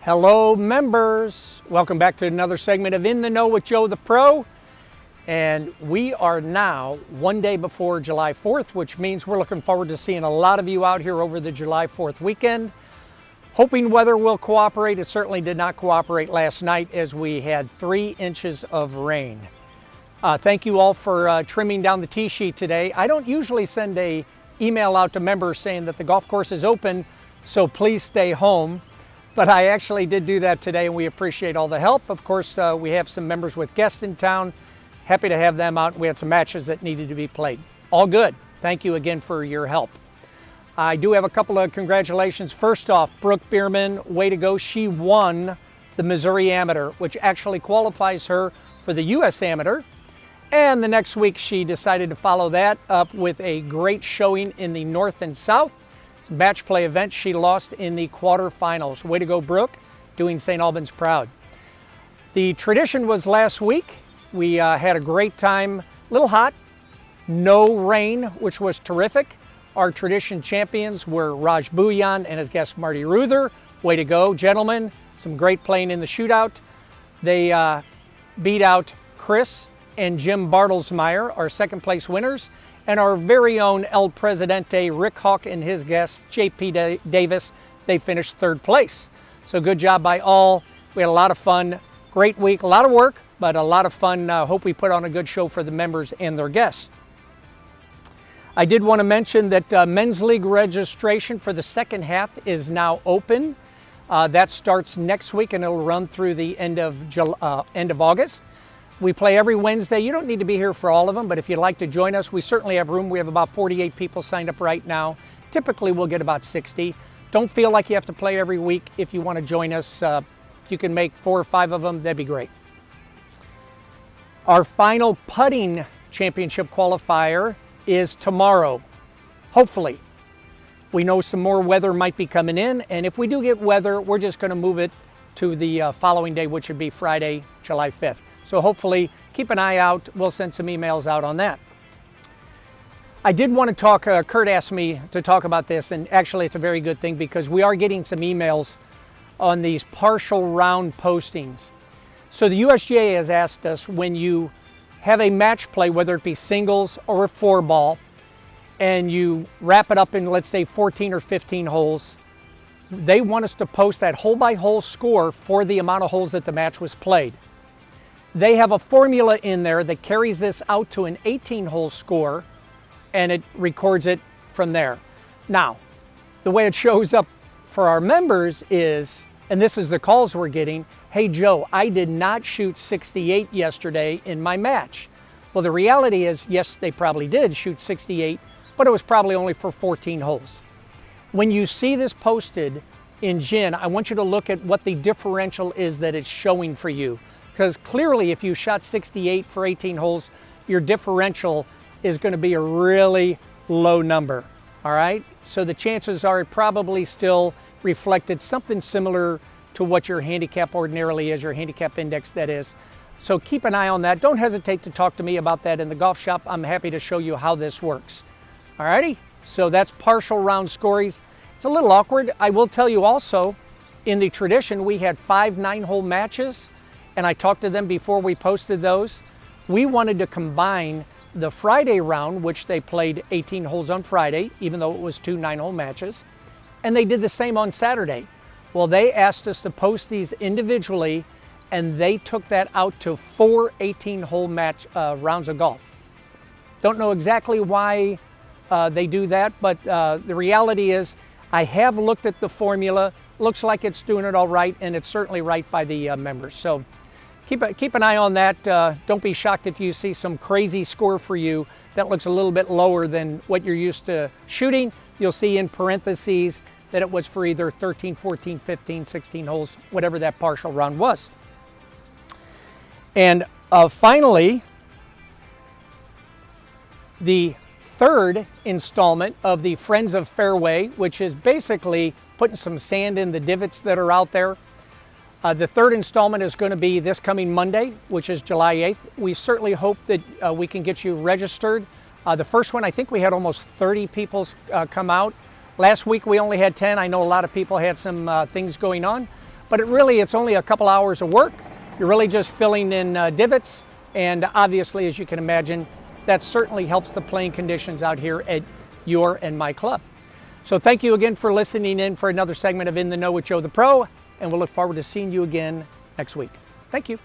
Hello members, welcome back to another segment of In the Know with Joe the Pro. And we are now one day before July 4th, which means we're looking forward to seeing a lot of you out here over the July 4th weekend. Hoping weather will cooperate. It certainly did not cooperate last night as we had 3 inches of rain. Thank you all for trimming down the tee sheet today. I don't usually send an email out to members saying that the golf course is open, so please stay home. But I actually did do that today, and we appreciate all the help. Of course, we have some members with guests in town. Happy to have them out. We had some matches that needed to be played. All good. Thank you again for your help. I do have a couple of congratulations. First off, Brooke Bierman, way to go. She won the Missouri Amateur, which actually qualifies her for the U.S. Amateur. And the next week, she decided to follow that up with a great showing in the North and South. Match play event. She lost in the quarterfinals. Way to go, Brooke, doing St. Albans proud. The tradition was last week. We had a great time, a little hot, no rain, which was terrific. Our tradition champions were Raj Bhuyan and his guest Marty Ruther. Way to go, gentlemen. Some great playing in the shootout. They beat out Chris and Jim Bartlesmeyer, our second place winners. And our very own El Presidente, Rick Hawk, and his guest, J.P. Davis, they finished third place. So good job by all. We had a lot of fun. Great week, a lot of work, but a lot of fun. Hope we put on a good show for the members and their guests. I did want to mention that Men's League registration for the second half is now open. That starts next week, and it'll run through the end of August. We play every Wednesday. You don't need to be here for all of them, but if you'd like to join us, we certainly have room. We have about 48 people signed up right now. Typically, we'll get about 60. Don't feel like you have to play every week. If you want to join us, if you can make 4 or 5 of them, that'd be great. Our final putting championship qualifier is tomorrow, hopefully. We know some more weather might be coming in, and if we do get weather, we're just going to move it to the following day, which would be Friday, July 5th. So hopefully, keep an eye out. We'll send some emails out on that. I did want to talk, Kurt asked me to talk about this, and actually it's a very good thing because we are getting some emails on these partial round postings. So the USGA has asked us, when you have a match play, whether it be singles or a 4-ball, and you wrap it up in, let's say, 14 or 15 holes, they want us to post that hole-by-hole score for the amount of holes that the match was played. They have a formula in there that carries this out to an 18-hole score, and it records it from there. Now, the way it shows up for our members is, and this is the calls we're getting, hey Joe, I did not shoot 68 yesterday in my match. Well, the reality is, yes, they probably did shoot 68, but it was probably only for 14 holes. When you see this posted in GIN, I want you to look at what the differential is that it's showing for you. Because clearly, if you shot 68 for 18 holes, your differential is going to be a really low number, all right? So the chances are it probably still reflected something similar to what your handicap ordinarily is, your handicap index that is. So keep an eye on that. Don't hesitate to talk to me about that in the golf shop. I'm happy to show you how this works. All righty? So that's partial round scories. It's a little awkward. I will tell you also, in the tradition, we had 5 9-hole matches. And I talked to them before we posted those. We wanted to combine the Friday round, which they played 18 holes on Friday, even though it was 2 9-hole matches. And they did the same on Saturday. Well, they asked us to post these individually, and they took that out to 4 18-hole match rounds of golf. Don't know exactly why they do that, but the reality is I have looked at the formula. Looks like it's doing it all right, and it's certainly right by the members. So keep an eye on that. Don't be shocked if you see some crazy score for you that looks a little bit lower than what you're used to shooting. You'll see in parentheses that it was for either 13, 14, 15, 16 holes, whatever that partial round was. And finally, the third installment of the Friends of Fairway, which is basically putting some sand in the divots that are out there. The third installment is going to be this coming Monday, which is July 8th. We certainly hope that we can get you registered. The first one, I think we had almost 30 people come out. Last week we only had 10. I know a lot of people had some things going on, but it's only a couple hours of work. You're really just filling in divots, and obviously, as you can imagine, that certainly helps the playing conditions out here at your and my club. So thank you again for listening in for another segment of In the Know with Joe the Pro, and we'll look forward to seeing you again next week. Thank you.